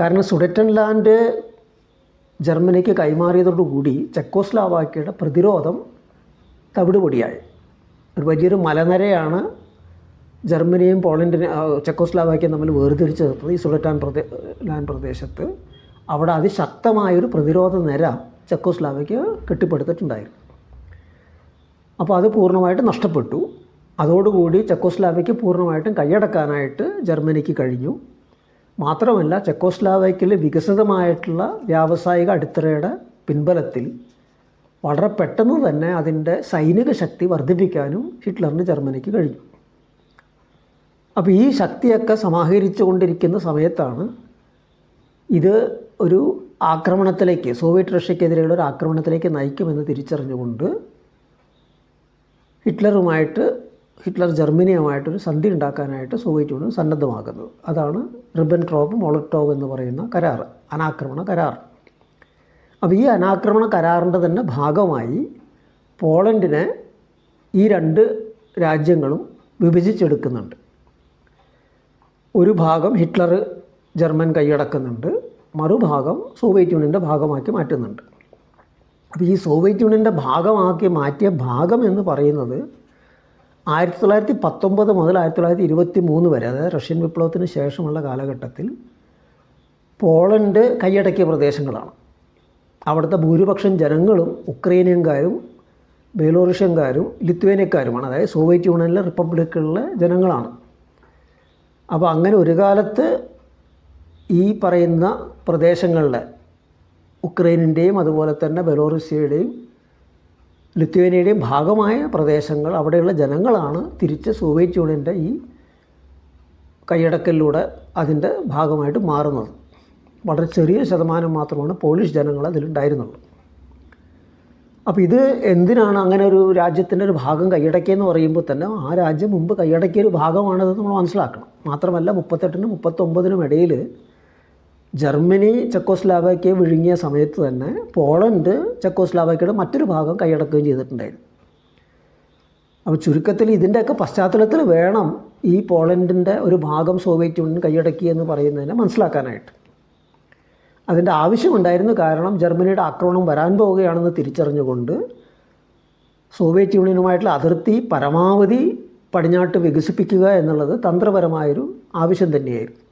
കാരണം സുഡറ്റൻലാൻഡ് ജർമ്മനിക്ക് കൈമാറിയതോടുകൂടി ചെക്കോസ്ലാവാക്യയുടെ പ്രതിരോധം തവിടുപൊടിയായി. ഒരു വലിയൊരു മലനിരയാണ് ജർമ്മനിയും ചെക്കോസ്ലാവാക്യയും തമ്മിൽ വേർതിരിച്ച് നിർത്തുന്നത്. ഈ സുഡറ്റൻലാൻഡ് പ്രദേശത്ത് അവിടെ അതിശക്തമായൊരു പ്രതിരോധ നിര ചെക്കോസ്ലാവാക്യ കെട്ടിപ്പടുത്തിട്ടുണ്ടായിരുന്നു. അപ്പോൾ അത് പൂർണ്ണമായിട്ട് നഷ്ടപ്പെട്ടു. അതോടുകൂടി ചെക്കോസ്ലാവാക്യ പൂർണ്ണമായിട്ടും കൈയടക്കാനായിട്ട് ജർമ്മനിക്ക് കഴിഞ്ഞു. മാത്രമല്ല, ചെക്കോസ്ലാവാക്യയിൽ വികസിതമായിട്ടുള്ള വ്യാവസായിക അടിത്തറയുടെ പിൻബലത്തിൽ വളരെ പെട്ടെന്ന് തന്നെ അതിൻ്റെ സൈനിക ശക്തി വർദ്ധിപ്പിക്കാനും ഹിറ്റ്ലറിന് ജർമ്മനിക്ക് കഴിഞ്ഞു. അപ്പോൾ ഈ ശക്തിയൊക്കെ സമാഹരിച്ചു കൊണ്ടിരിക്കുന്ന സമയത്താണ് ഇത് ഒരു ആക്രമണത്തിലേക്ക്, സോവിയറ്റ് റഷ്യക്കെതിരെയുള്ള ഒരു ആക്രമണത്തിലേക്ക് നയിക്കുമെന്ന് തിരിച്ചറിഞ്ഞുകൊണ്ട് ഹിറ്റ്ലർ ജർമ്മനിയുമായിട്ടൊരു സന്ധി ഉണ്ടാക്കാനായിട്ട് സോവിയറ്റ് യൂണിയൻ സന്നദ്ധമാകുന്നത്. അതാണ് റിബൻട്രോപ്പ് മോളോട്ടോവ് എന്ന് പറയുന്ന കരാർ, അനാക്രമണ കരാർ. അപ്പോൾ ഈ അനാക്രമണ കരാറിൻ്റെ തന്നെ ഭാഗമായി പോളണ്ടിനെ ഈ രണ്ട് രാജ്യങ്ങളും വിഭജിച്ചെടുക്കുന്നുണ്ട്. ഒരു ഭാഗം ഹിറ്റ്ലർ ജർമ്മൻ കൈയടക്കുന്നുണ്ട്, മറുഭാഗം സോവിയറ്റ് യൂണിയൻ്റെ ഭാഗമാക്കി മാറ്റുന്നുണ്ട്. അപ്പോൾ ഈ സോവിയറ്റ് യൂണിയൻ്റെ ഭാഗമാക്കി മാറ്റിയ ഭാഗം എന്ന് പറയുന്നത് 1919 മുതൽ 1923 വരെ, അതായത് റഷ്യൻ വിപ്ലവത്തിന് ശേഷമുള്ള കാലഘട്ടത്തിൽ പോളണ്ട് കൈയടക്കിയ പ്രദേശങ്ങളാണ്. അവിടുത്തെ ഭൂരിപക്ഷം ജനങ്ങളും ഉക്രൈനിയൻകാരും ബെലോറഷ്യൻകാരും ലിത്വേനിയക്കാരുമാണ്, അതായത് സോവിയറ്റ് യൂണിയനിലെ റിപ്പബ്ലിക്കുകളിലെ ജനങ്ങളാണ്. അപ്പോൾ അങ്ങനെ ഒരു കാലത്ത് ഈ പറയുന്ന പ്രദേശങ്ങളിലെ ഉക്രൈനിൻ്റെയും അതുപോലെ തന്നെ ബെലോറഷ്യയുടെയും ലിത്വേനിയയുടെയും ഭാഗമായ പ്രദേശങ്ങൾ, അവിടെയുള്ള ജനങ്ങളാണ് തിരിച്ച് സോവിയറ്റ് യൂണിയൻ്റെ ഈ കൈയടക്കലിലൂടെ അതിൻ്റെ ഭാഗമായിട്ട് മാറുന്നത്. വളരെ ചെറിയ ശതമാനം മാത്രമാണ് പോളിഷ് ജനങ്ങൾ അതിലുണ്ടായിരുന്നുള്ളൂ. അപ്പോൾ ഇത് എന്തിനാണ് അങ്ങനെ ഒരു രാജ്യത്തിൻ്റെ ഒരു ഭാഗം കൈയടക്കിയെന്ന് പറയുമ്പോൾ തന്നെ ആ രാജ്യം മുമ്പ് കൈയടക്കിയ ഒരു ഭാഗമാണത് നമ്മൾ മനസ്സിലാക്കണം. മാത്രമല്ല 38-നും 39-നും ഇടയിൽ ജർമ്മനി ചെക്കോസ്ലാവാക്യയെ വിഴുങ്ങിയ സമയത്ത് തന്നെ പോളണ്ട് ചെക്കോസ്ലാവാക്യയുടെ മറ്റൊരു ഭാഗം കൈയടക്കുകയും ചെയ്തിട്ടുണ്ടായിരുന്നു. അപ്പോൾ ചുരുക്കത്തിൽ ഇതിൻ്റെയൊക്കെ പശ്ചാത്തലത്തിൽ വേണം ഈ പോളണ്ടിൻ്റെ ഒരു ഭാഗം സോവിയറ്റ് യൂണിയൻ കൈയടക്കി എന്ന് പറയുന്നതിനെ മനസ്സിലാക്കാനായിട്ട്. അതിൻ്റെ ആവശ്യമുണ്ടായിരുന്നു. കാരണം ജർമ്മനിയുടെ ആക്രമണം വരാൻ പോവുകയാണെന്ന് തിരിച്ചറിഞ്ഞുകൊണ്ട് സോവിയറ്റ് യൂണിയനുമായിട്ടുള്ള അതിർത്തി പരമാവധി പടിഞ്ഞാട്ട് വികസിപ്പിക്കുക എന്നുള്ളത് തന്ത്രപരമായൊരു ആവശ്യം തന്നെയായിരുന്നു.